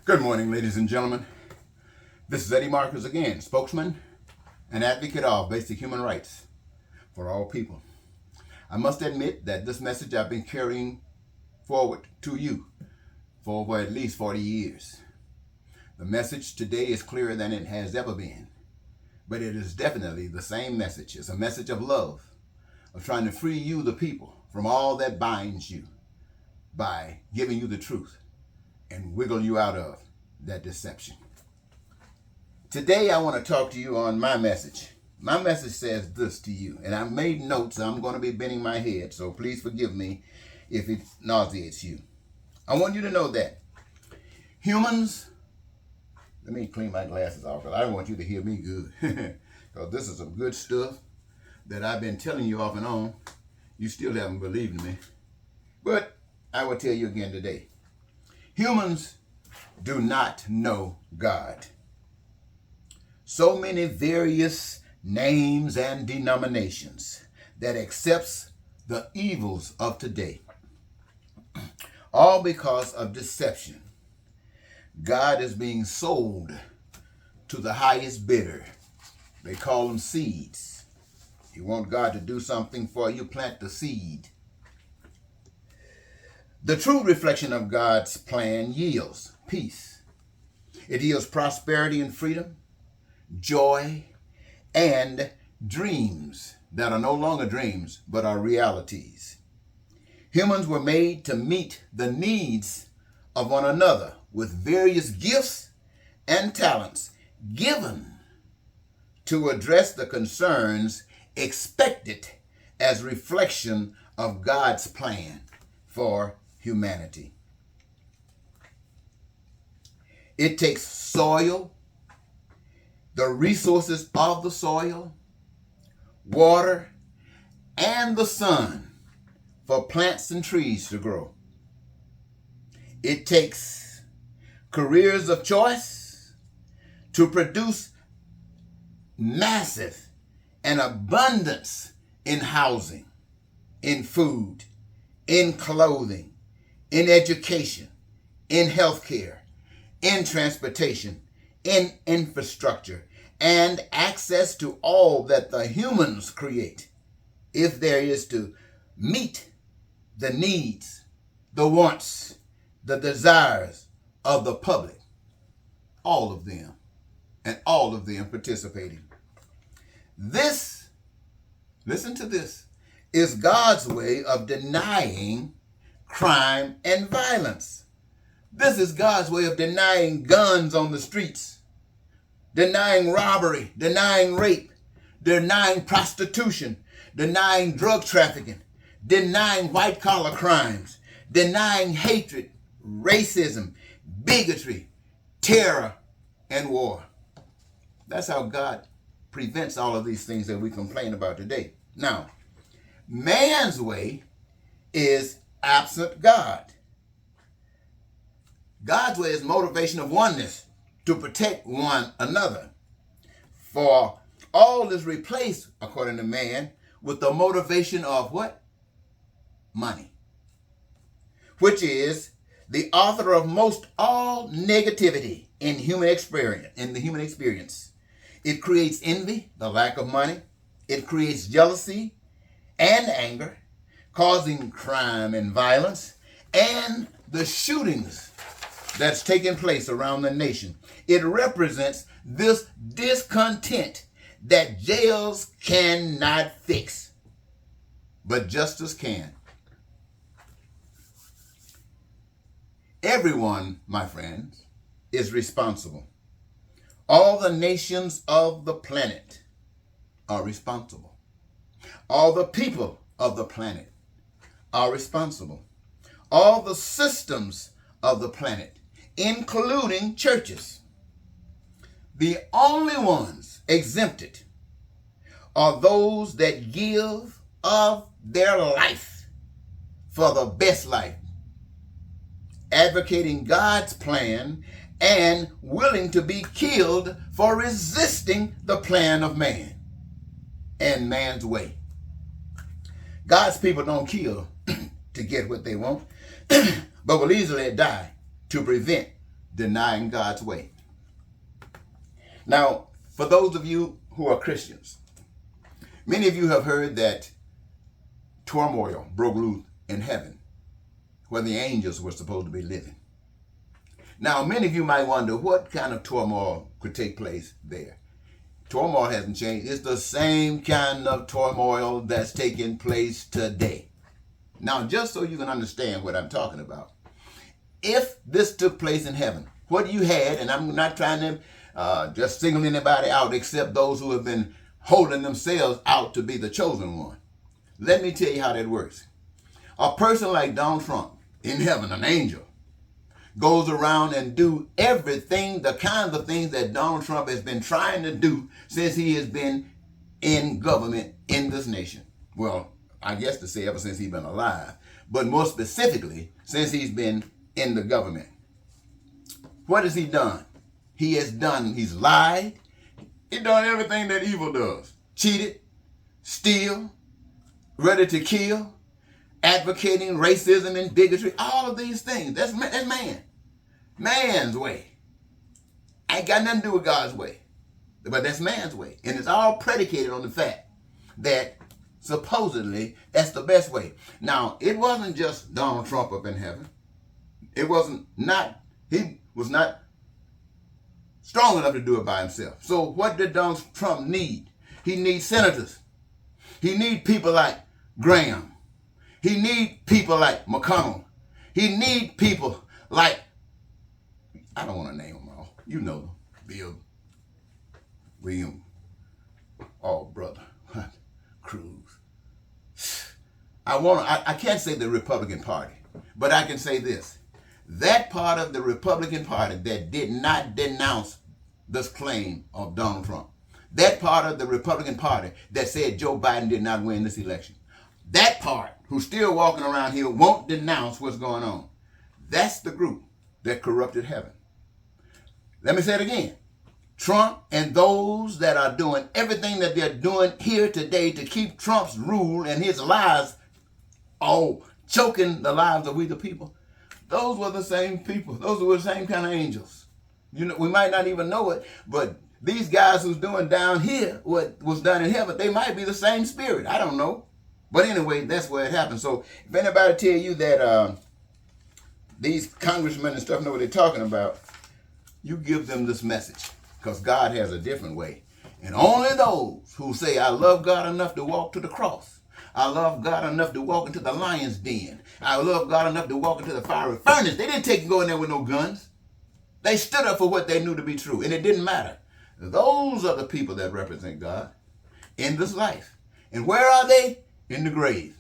Good morning, ladies and gentlemen. This is Eddie Marcus again, spokesman and advocate of basic human rights for all people. I must admit that this message I've been carrying forward to you for over at least 40 years. The message today is clearer than it has ever been, but it is definitely the same message. It's a message of love, of trying to free you, the people, from all that binds you by giving you the truth and wiggle you out of that deception. Today I want to talk to you on my message. My message says this to you, and I made notes. I'm going to be bending my head, so please forgive me if it nauseates you. I want you to know that humans, let me clean my glasses off because I don't want you to hear me good, because this is some good stuff that I've been telling you off and on. You still haven't believed in me, but I will tell you again today. Humans do not know God. So many various names and denominations that accepts the evils of today, all because of deception. God is being sold to the highest bidder. They call them seeds. You want God to do something for you, plant the seed. The true reflection of God's plan yields peace. It yields prosperity and freedom, joy, and dreams that are no longer dreams, but are realities. Humans were made to meet the needs of one another with various gifts and talents given to address the concerns expected as reflection of God's plan for humanity. It takes soil, the resources of the soil, water, and the sun for plants and trees to grow. It takes careers of choice to produce massive and abundance in housing, in food, in clothing, in education, in healthcare, in transportation, in infrastructure, and access to all that the humans create, if there is to meet the needs, the wants, the desires of the public, all of them, and all of them participating. This, listen to this, is God's way of denying crime and violence. This is God's way of denying guns on the streets, denying robbery, denying rape, denying prostitution, denying drug trafficking, denying white-collar crimes, denying hatred, racism, bigotry, terror, and war. That's how God prevents all of these things that we complain about today. Now, man's way is absent God. God's way is motivation of oneness to protect one another. For all is replaced, according to man, with the motivation of what? Money. Which is the author of most all negativity in human experience. It creates envy, the lack of money. It creates jealousy and anger, causing crime and violence, and the shootings that's taking place around the nation. It represents this discontent that jails cannot fix, but justice can. Everyone, my friends, is responsible. All the nations of the planet are responsible. All the people of the planet are responsible. All the systems of the planet, including churches. The only ones exempted are those that give of their life for the best life, advocating God's plan and willing to be killed for resisting the plan of man and man's way. God's people don't kill to get what they want, but will easily die to prevent denying God's way. Now, for those of you who are Christians, many of you have heard that turmoil broke loose in heaven where the angels were supposed to be living. Now, many of you might wonder what kind of turmoil could take place there. Turmoil hasn't changed. It's the same kind of turmoil that's taking place today. Now, just so you can understand what I'm talking about, if this took place in heaven, what you had, and I'm not trying to just single anybody out except those who have been holding themselves out to be the chosen one. Let me tell you how that works. A person like Donald Trump in heaven, an angel, goes around and do everything, the kinds of things that Donald Trump has been trying to do since he has been in government in this nation. Well, I guess to say ever since he's been alive, but more specifically, since he's been in the government. What has he done? He's lied. He's done everything that evil does. Cheated, steal, ready to kill, advocating racism and bigotry, all of these things. That's man. Man's way. Ain't got nothing to do with God's way. But that's man's way. And it's all predicated on the fact that supposedly that's the best way. Now, it wasn't just Donald Trump up in heaven. He was not strong enough to do it by himself. So what did Donald Trump need? He needs senators. He needs people like Graham. He needs people like McConnell. He needs people like, I don't want to name them all. You know them. Bill, William, oh brother, Cruz. I can't say the Republican Party, but I can say this. That part of the Republican Party that did not denounce this claim of Donald Trump, that part of the Republican Party that said Joe Biden did not win this election, that part who's still walking around here won't denounce what's going on. That's the group that corrupted heaven. Let me say it again. Trump and those that are doing everything that they're doing here today to keep Trump's rule and his lies, choking the lives of we the people, those were the same people. Those were the same kind of angels. You know, we might not even know it, but these guys who's doing down here what was done in heaven, they might be the same spirit. I don't know. But anyway, that's where it happened. So if anybody tell you that these congressmen and stuff know what they're talking about, you give them this message, because God has a different way. And only those who say, I love God enough to walk to the cross. I love God enough to walk into the lion's den. I love God enough to walk into the fiery furnace. They didn't take and go in there with no guns. They stood up for what they knew to be true, and it didn't matter. Those are the people that represent God in this life. And where are they? In the grave.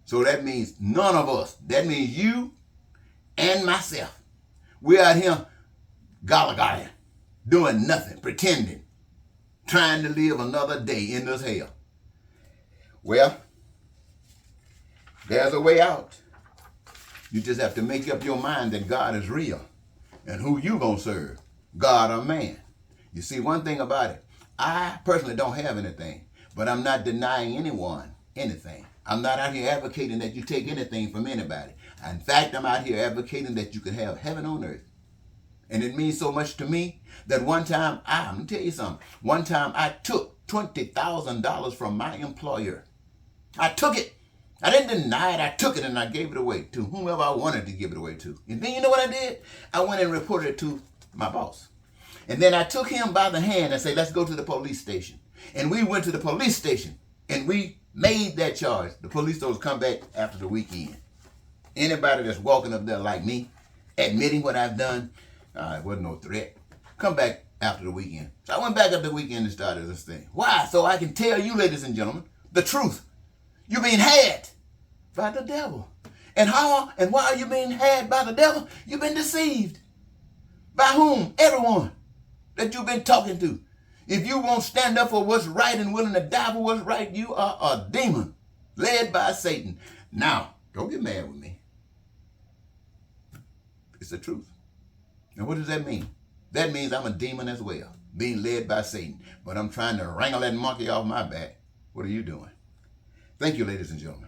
So that means none of us. That means you and myself. We're out here galligaling, doing nothing, pretending, trying to live another day in this hell. Well, there's a way out. You just have to make up your mind that God is real and who you gonna serve, God or man. You see, one thing about it, I personally don't have anything, but I'm not denying anyone anything. I'm not out here advocating that you take anything from anybody. In fact, I'm out here advocating that you can have heaven on earth. And it means so much to me that one time, I'm going to tell you something. One time I took $20,000 from my employer. I took it. I didn't deny it. I took it and I gave it away to whomever I wanted to give it away to. And then you know what I did? I went and reported it to my boss. And then I took him by the hand and said, let's go to the police station. And we went to the police station and we made that charge. The police officers come back after the weekend. Anybody that's walking up there like me, admitting what I've done, it wasn't no threat. Come back after the weekend. So I went back after the weekend and started this thing. Why? So I can tell you, ladies and gentlemen, the truth. You're being had by the devil. And how and why are you being had by the devil? You've been deceived. By whom? Everyone that you've been talking to. If you won't stand up for what's right and willing to die for what's right, you are a demon led by Satan. Now, don't get mad with me. It's the truth. And what does that mean? That means I'm a demon as well, being led by Satan. But I'm trying to wrangle that monkey off my back. What are you doing? Thank you, ladies and gentlemen.